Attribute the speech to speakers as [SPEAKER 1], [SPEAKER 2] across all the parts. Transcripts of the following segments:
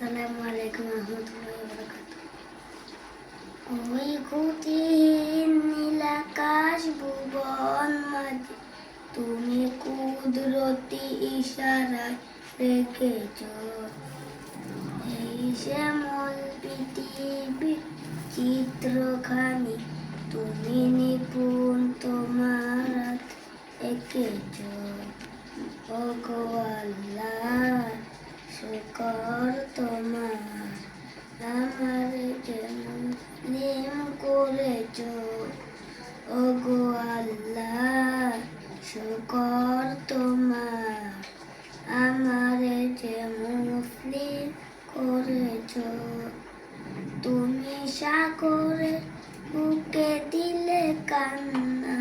[SPEAKER 1] আসসালামু আলাইকুম রহমতুল্লাহি ওয়া বারাকাতুহু। ওই খুঁটিহীন নীল আকাশ ভুবন মাঝে তুমি কুদরতি ইশারায় রেখেছ এই শ্যামল পৃথিবীর চিত্রখানি তুমি নিপুণ তোমার হাত এঁকেছ। ওগো আল্লাহ শুকর তোমার, আমার যে মুসলিম করেছ। ওগো আল্লাহ শুকর তোমার, আমার যে মুসলিম করেছ। তুমি সাগরের বুকে দিলে কান্না,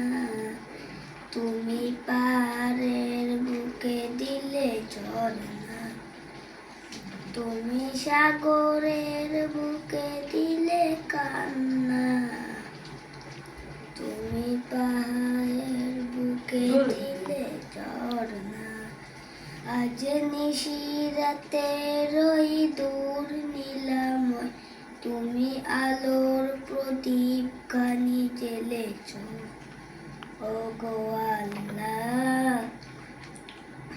[SPEAKER 1] তুমি পাহাড়ের বুকে দিলে ঝর্ণা। তুমি সাগরের বুকে দিলে কান্না, তুমি পাহাড়ের বুকে দিলে ঝর্ণা। আজ নিশিরাতের ওই দূর নীলাময় তুমি আলোর প্রদীপ খানি জ্বেলেছ। ওগো আল্লাহ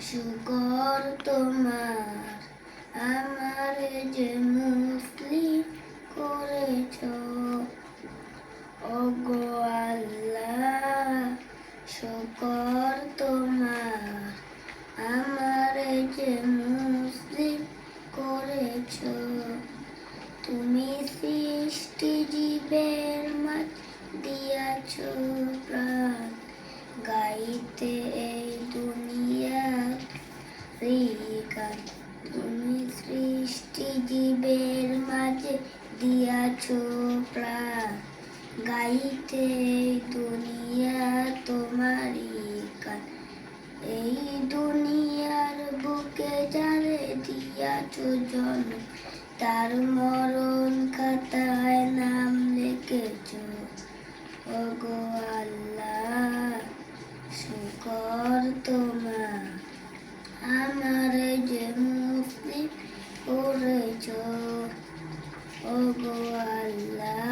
[SPEAKER 1] শুকর তোমার, আমার যে মুসলিম করেছ। ওগো আল্লাহ শুকর তোমার, আমার যে মুসলিম করেছ। তুমি সৃষ্টি জীবের মাঝ দিয়াছ প্রাণ, গাইতে এই দুনিয়ার গান। তুমি সৃষ্টি জীবের মাঝে দিয়াছ প্রাণ, গাইতে এই দুনিয়া তোমারই গান। এই দুনিয়ার বুকে যারে দিয়াছ জন্ম, তার মরণ খাতায় নাম লিখেছ। ওগো আল্লাহ শুকর তোমার, আমার যে মুসলিম করেছ। ওগো আল্লাহ